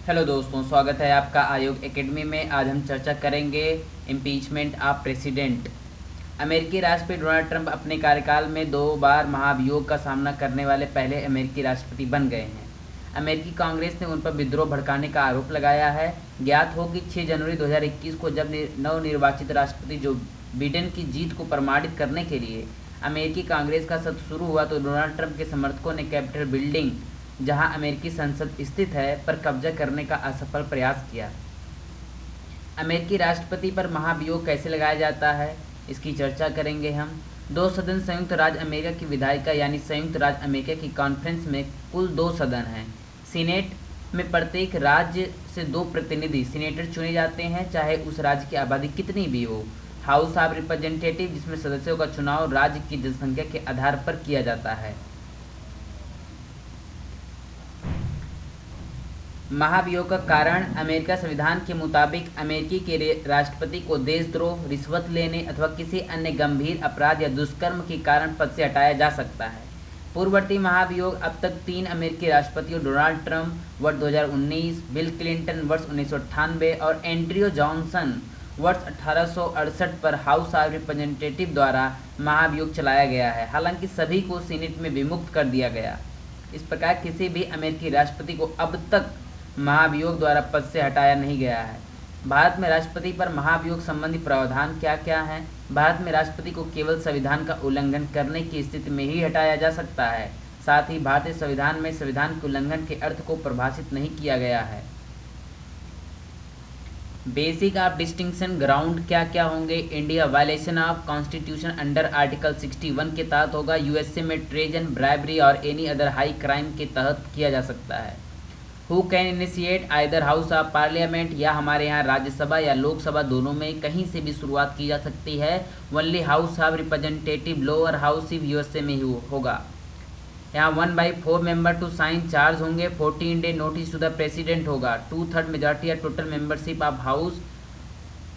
Hello दोस्तों, स्वागत है आपका आयोग एकेडमी में। आज हम चर्चा करेंगे इम्पीचमेंट ऑफ प्रेसिडेंट। अमेरिकी राष्ट्रपति डोनाल्ड ट्रंप अपने कार्यकाल में 2 बार महाभियोग का सामना करने वाले पहले अमेरिकी राष्ट्रपति बन गए हैं। अमेरिकी कांग्रेस ने उन पर विद्रोह भड़काने का आरोप लगाया है। ज्ञात हो कि 6 जनवरी 2021 को जब नवनिर्वाचित राष्ट्रपति जो बिडेन की जीत को प्रमाणित करने के लिए अमेरिकी कांग्रेस का सत्र शुरू हुआ तो डोनाल्ड ट्रंप के समर्थकों ने कैपिटल बिल्डिंग, जहां अमेरिकी संसद स्थित है, पर कब्जा करने का असफल प्रयास किया। अमेरिकी राष्ट्रपति पर महाभियोग कैसे लगाया जाता है, इसकी चर्चा करेंगे हम। 2 सदन संयुक्त राज्य अमेरिका की विधायिका यानी संयुक्त राज्य अमेरिका की कॉन्फ्रेंस में कुल 2 सदन हैं। सीनेट में प्रत्येक राज्य से 2 प्रतिनिधि सीनेटर चुने जाते हैं, चाहे उस राज्य की आबादी कितनी भी हो। हाउस ऑफ रिप्रेजेंटेटिव, जिसमें सदस्यों का चुनाव राज्य की जनसंख्या के आधार पर किया जाता है। महाभियोग का कारण अमेरिका संविधान के मुताबिक अमेरिकी के राष्ट्रपति को देशद्रोह, रिश्वत लेने अथवा किसी अन्य गंभीर अपराध या दुष्कर्म के कारण पद से हटाया जा सकता है। पूर्ववर्ती महाभियोग अब तक 3 अमेरिकी राष्ट्रपतियों डोनाल्ड ट्रंप वर्ष 2019, बिल क्लिंटन वर्ष 1998 और एंड्रयू जॉनसन वर्ष 1868 पर हाउस ऑफ रिप्रेजेंटेटिव द्वारा महाभियोग चलाया गया है। हालांकि सभी को सीनेट में विमुक्त कर दिया गया। इस प्रकार किसी भी अमेरिकी राष्ट्रपति को अब तक महाभियोग द्वारा पद से हटाया नहीं गया है। भारत में राष्ट्रपति पर महाभियोग संबंधी प्रावधान क्या क्या हैं? भारत में राष्ट्रपति को केवल संविधान का उल्लंघन करने की स्थिति में ही हटाया जा सकता है। साथ ही भारतीय संविधान में संविधान के उल्लंघन के अर्थ को परिभाषित नहीं किया गया है। बेसिक ऑफ डिस्टिंक्शन ग्राउंड क्या क्या होंगे? India violation of constitution under article 61 के तहत होगा। यूएसए में ट्रेजन, ब्राइबरी और एनी अदर हाई क्राइम के तहत किया जा सकता है। Who can initiate? Either house of parliament, या हमारे यहाँ राज्यसभा या लोकसभा, दोनों में कहीं से भी शुरुआत की जा सकती है। Only house of representative, lower house सिर्फ यूएसए में ही होगा। यहाँ 1/4 मेंबर टू साइन चार्ज होंगे। 14 day notice to the president होगा। 2/3 मेजॉरिटी या टोटल मेंबरशिप ऑफ हाउस।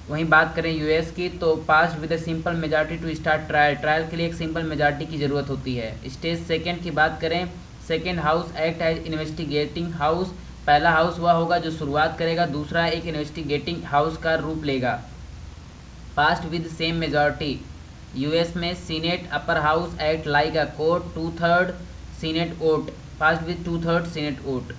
वहीं बात करें यूएस की तो pass with simple majority to start trial. Trial के लिए एक सिंपल मेजॉरिटी की जरूरत होती है। स्टेज सेकेंड की बात करें, second house act as investigating house. पहला हाउस वह होगा जो शुरुआत करेगा, दूसरा एक इन्वेस्टिगेटिंग हाउस का रूप लेगा। Passed with same majority. US में senate upper house act like a court, 2/3 senate vote, passed with 2/3 senate vote.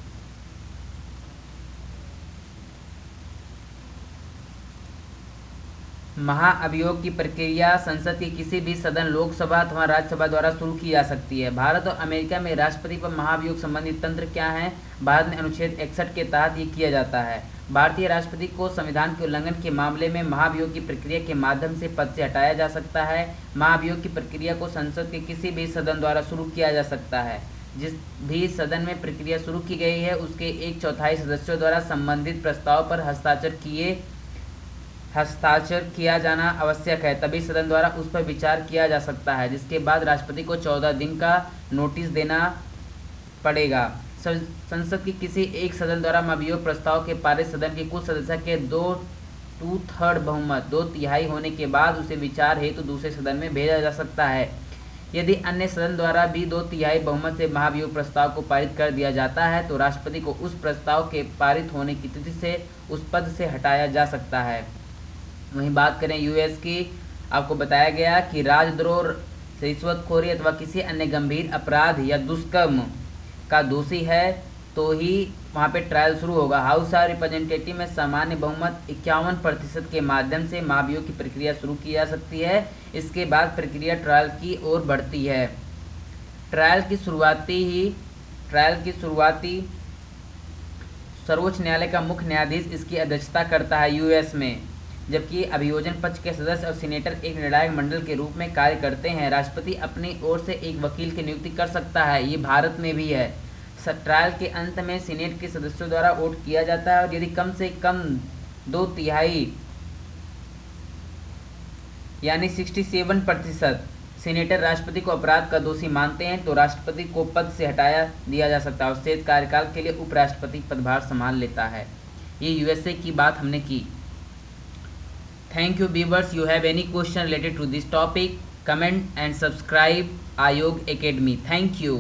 महाअभियोग की प्रक्रिया संसद के किसी भी सदन, लोकसभा अथवा राज्यसभा द्वारा शुरू की जा सकती है। भारत और अमेरिका में राष्ट्रपति पर महाअभियोग संबंधी तंत्र क्या है? भारत में अनुच्छेद 61 के तहत ये किया जाता है। भारतीय राष्ट्रपति को संविधान के उल्लंघन के मामले में महाअभियोग की प्रक्रिया के माध्यम से पद से हटाया जा सकता है। महाअभियोग की प्रक्रिया को संसद के किसी भी सदन द्वारा शुरू किया जा सकता है। जिस भी सदन में प्रक्रिया शुरू की गई है उसके 1/4 सदस्यों द्वारा संबंधित प्रस्ताव पर हस्ताक्षर किया जाना आवश्यक है, तभी सदन द्वारा उस पर विचार किया जा सकता है, जिसके बाद राष्ट्रपति को 14 दिन का नोटिस देना पड़ेगा। संसद के किसी एक सदन द्वारा महाभियोग प्रस्ताव के पारित सदन के कुल सदस्य के 2/3 बहुमत, 2/3 होने के बाद उसे विचार हेतु दूसरे सदन में भेजा जा सकता है। यदि अन्य सदन द्वारा भी 2/3 बहुमत से महाभियोग प्रस्ताव को पारित कर दिया जाता है तो राष्ट्रपति को उस प्रस्ताव के पारित होने की तिथि से उस पद से हटाया जा सकता है। वहीं बात करें यूएस की, आपको बताया गया कि राजद्रोह, रिश्वतखोरी अथवा किसी अन्य गंभीर अपराध या दुष्कर्म का दोषी है तो ही वहाँ पे ट्रायल शुरू होगा। हाउस ऑफ रिप्रेजेंटेटिव में सामान्य बहुमत 51% के माध्यम से महाभियोग की प्रक्रिया शुरू की जा सकती है। इसके बाद प्रक्रिया ट्रायल की ओर बढ़ती है। ट्रायल की शुरुआती सर्वोच्च न्यायालय का मुख्य न्यायाधीश इसकी अध्यक्षता करता है यूएस में, जबकि अभियोजन पक्ष के सदस्य और सीनेटर एक निर्णायक मंडल के रूप में कार्य करते हैं। राष्ट्रपति अपनी ओर से एक वकील की नियुक्ति कर सकता है, ये भारत में भी है। ट्रायल के अंत में सीनेट के सदस्यों द्वारा वोट किया जाता है और यदि कम से कम 2/3 यानी 67% सीनेटर राष्ट्रपति को अपराध का दोषी मानते हैं तो राष्ट्रपति को पद से हटाया दिया जा सकता है और शेष कार्यकाल के लिए उपराष्ट्रपति पदभार संभाल लेता है। ये यूएसए की बात हमने की। Thank you viewers. You have any question related to this topic? Comment and subscribe Ayog Academy. Thank you.